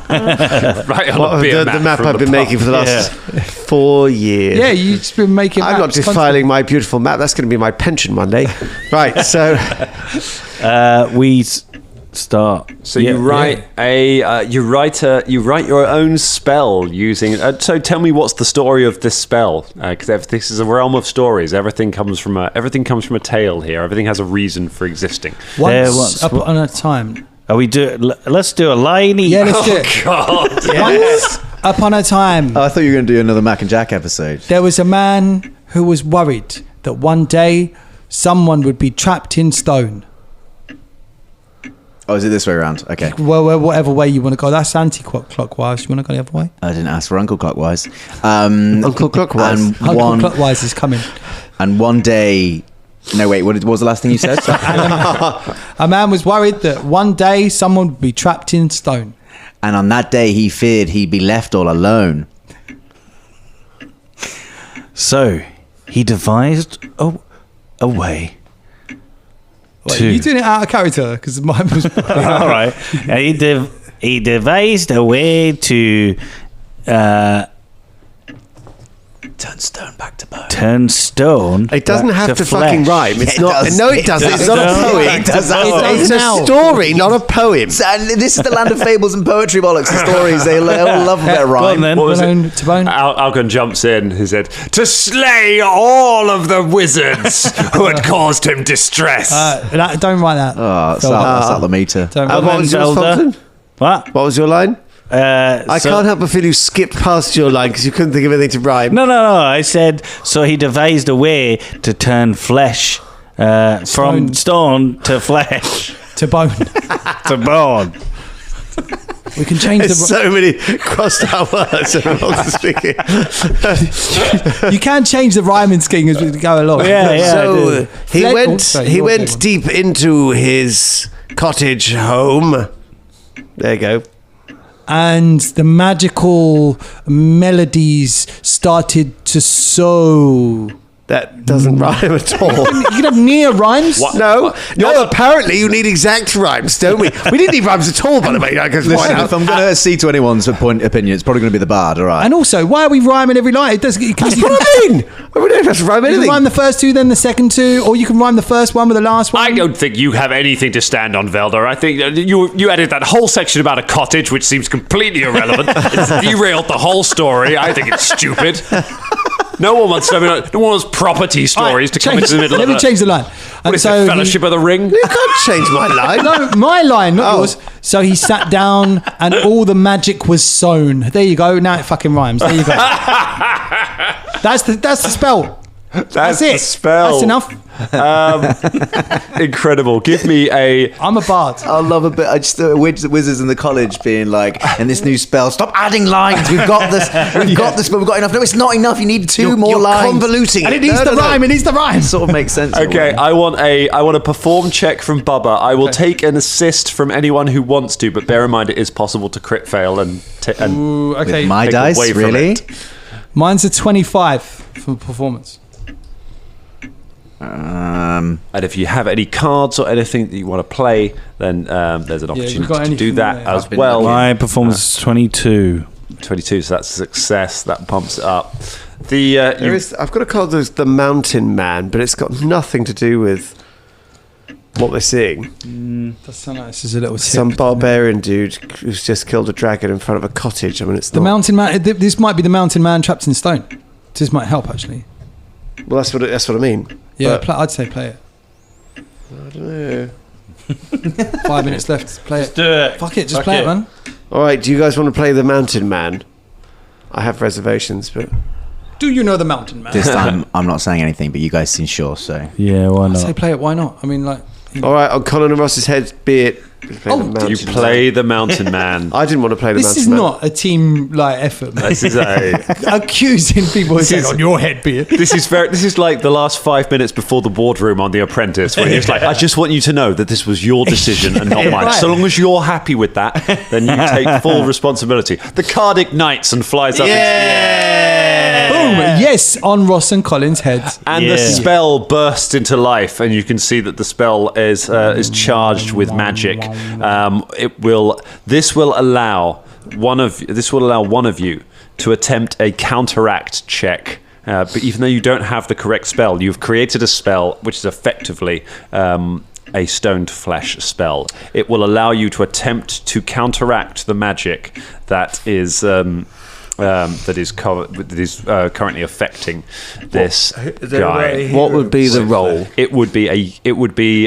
right on What, a beer the map from I've been pub. making for the last 4 years. Yeah, you've just been making. I'm not maps defiling my beautiful map. That's going to be my pension one day. Right, so... we start. So you write you write your own spell using. So tell me, what's the story of this spell? Because this is a realm of stories. Everything comes from a tale here. Everything has a reason for existing. Once upon a time. Are we let's do a liney. Yeah, let's do it. God. Once upon a time, Oh, I thought you were going to do another Mac and Jack episode. there was a man who was worried that one day someone would be trapped in stone. Oh, is it this way around? Okay. Well, whatever way you want to go. That's anti-clockwise. You want to go the other way? I didn't ask for Uncle Clockwise. Uncle Clockwise. And Uncle Clockwise is coming. and one day... No, wait, what was the last thing you said? A man was worried that one day someone would be trapped in stone. And on that day, he feared he'd be left all alone. So he devised a way. Wait, are you doing it out of character? Because mine was... All right. He devised a way to Turn stone back to bone. turn stone. It doesn't back have to flesh. fucking rhyme. It's It not. does. No, it doesn't. It's not a poem. It does. It's now. a story, not a poem. And this is the land of fables and poetry, bollocks. The stories, they all love a bit of Go on rhyme. then. What was it? Bone to bone. Algon jumps in. He said, "To slay all of the wizards who had caused him distress." Don't write that. Oh, that's out the meter. Don't And what was yours, Zelda. Fulton? What? What was your line? I So- can't help but feel you skipped past your line because you couldn't think of anything to rhyme. No. I said so. He devised a way to turn flesh from stone to flesh To bone. to bone. We can change There's the... so many crossed out words. And I'm not speaking. You can change the rhyming scheme as we go along. Yeah. So he Fle- went. oh, sorry, he your went one. deep into his cottage home. There you go. And the magical melodies started to sow. That doesn't rhyme at all. You can have near rhymes. No, apparently you need exact rhymes, don't we? We didn't need rhymes at all, by the way. Listen, if I'm going to see to anyone's opinion, it's probably going to be the bard, all right? And also, why are we rhyming every line? It does. You can, That's what I mean. We don't have to rhyme you can anything. rhyme the first two, then the second two, or you can rhyme the first one with the last one. I don't think you have anything to stand on, Velda. I think you added that whole section about a cottage, which seems completely irrelevant. It's derailed the whole story. I think it's stupid. No one wants property stories to come into the middle Let of me it. change the line. What is it, Fellowship of the Ring? You can't change my line. No, my line, not yours. So he sat down and all the magic was sown. There you go. Now it fucking rhymes. There you go. That's the spell. That's it. The spell. That's enough. Incredible. Give me a... I'm a bard. I love a bit. I just wizards in the college being like, and this new spell. Stop adding lines. We've got this. We've got this, but we've got enough. No, it's not enough. You need two more lines. Convoluting And it needs the rhyme. It needs the rhyme. It sort of makes sense. Okay, I want a perform check from Bubba. I will take an assist from anyone who wants to, but bear in mind it is possible to crit fail and Ooh, okay. With my take dice, away from really? it. Mine's a 25 for performance. And if you have any cards or anything that you want to play, then there's an opportunity got to do anything that there? as well. My performance is 22. 22, so that's a success. That pumps it up. I've got a card that's the Mountain Man, but it's got nothing to do with what we're seeing. That sounds like this is a little tip. Some barbarian dude who's just killed a dragon in front of a cottage. I mean, it's The not... mountain man. This might be the mountain man trapped in stone. This might help actually. Well, that's what I mean. Yeah, But- I'd say play it. I don't know. 5 minutes left. Play it. Do it. Fuck it. Just play it, man. All right, do you guys want to play the Mountain Man? I have reservations, but... Do you know the mountain man? This time, I'm not saying anything, but you guys seem sure. So Yeah, why I say not? play it. Why not? I mean, like. You know. All right, on Colin and Ross's head, be it... Play the Mountain You play the Mountain Man. I didn't want to play the This Mountain is Man. not a team like effort, man. This is Accusing people who say on your head, be it. This is like the last 5 minutes before the boardroom on The Apprentice, where he's like, "I just want you to know that this was your decision and not mine. Right. So long as you're happy with that, then you take full responsibility." The card ignites and flies up into the air. Boom! Yes, on Ross and Colin's heads. And the spell bursts into life, and you can see that the spell is charged with magic. This will allow one of you to attempt a counteract check. But even though you don't have the correct spell, you've created a spell which is effectively a stone to flesh spell. It will allow you to attempt to counteract the magic that is currently affecting this guy. What would be the roll? It would be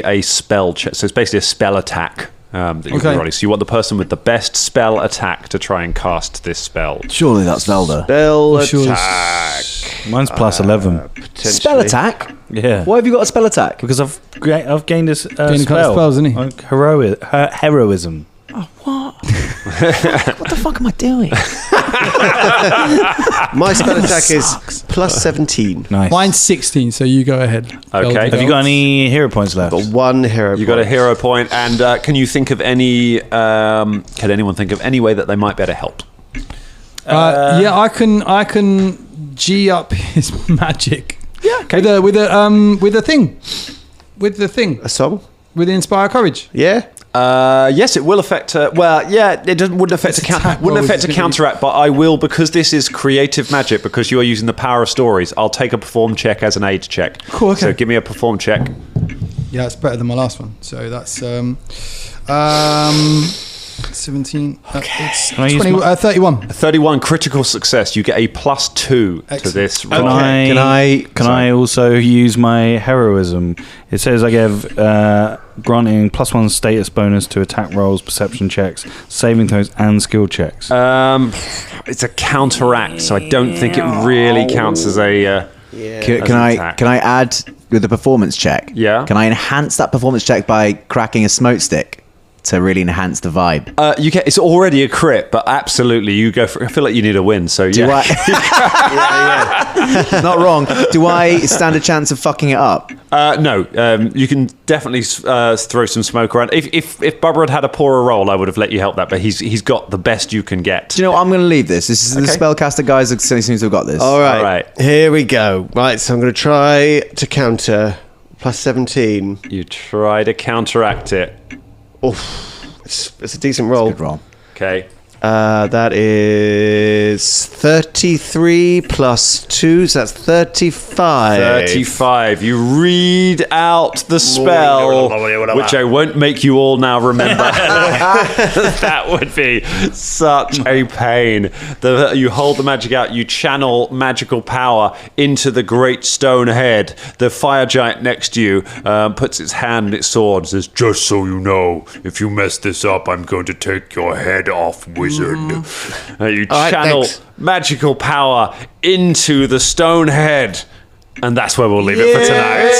a spell check. So it's basically a spell attack that you're rolling. So you want the person with the best spell attack to try and cast this spell. surely that's Velda. Spell Sure. attack. Mine's plus 11. Spell attack. Yeah. Why have you got a spell attack? Because I've gained a Gained a couple of spell. spells, isn't he? Like heroism. What the fuck am I doing? My spell attack is plus 17. Nice. Mine's 16, so you go ahead. Okay. Have you got any hero points left? Got one hero. You got a hero point, and can you think of any? Can anyone think of any way that they might be able to help? Yeah, I can G up his magic. Yeah, okay. With the thing. A song? With the Inspire Courage. Yeah. Yes, it will affect. Wouldn't affect a counteract, but I will, because this is creative magic. Because you are using the power of stories, I'll take a perform check as an aid check. Cool. Okay. So give me a perform check. Yeah, it's better than my last one. So that's 17. It's Can I use 20, 31. 31 critical success. You get a +2 to Excellent. this Can roll. Can I also use my heroism? It says I give granting +1 status bonus to attack rolls, perception checks, saving throws, and skill checks. It's a counteract, so I don't think it really counts as a. Can I add with the performance check? Yeah. Can I enhance that performance check by cracking a smoke stick to really enhance the vibe? You get. It's already a crit, but absolutely, you go for. I feel like you need a win, so Do yeah. Not wrong. Do I stand a chance of fucking it up? No, you can definitely throw some smoke around. If Bubba had a poorer roll, I would have let you help that, but he's got the best you can get. Do you know what? I'm going to leave this. This is the spellcaster guys that seems to have got this. All right. All right. Here we go. Right, so I'm going to try to counter plus 17. You try to counteract it. Oof. It's a decent roll. Good roll. Okay. That is 33 plus 2, so that's 35. 35. You read out the spell, which I won't make you all now remember. That would be such a pain. You hold the magic out, you channel magical power into the great stone head. The fire giant next to you puts its hand on its sword and says, "Just so you know, if you mess this up, I'm going to take your head off, wizard." You channel magical power into the stone head, and that's where we'll leave it for tonight.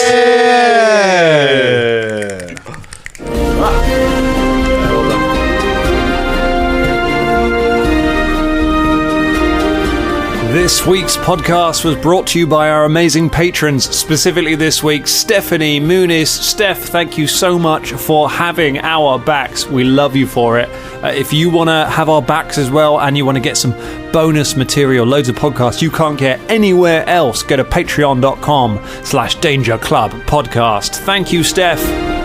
This week's podcast was brought to you by our amazing patrons, specifically this week, Stephanie Muniz. Steph, thank you so much for having our backs. We love you for it. If you want to have our backs as well and you want to get some bonus material, loads of podcasts you can't get anywhere else, go to patreon.com/Danger Club Podcast. Thank you, Steph.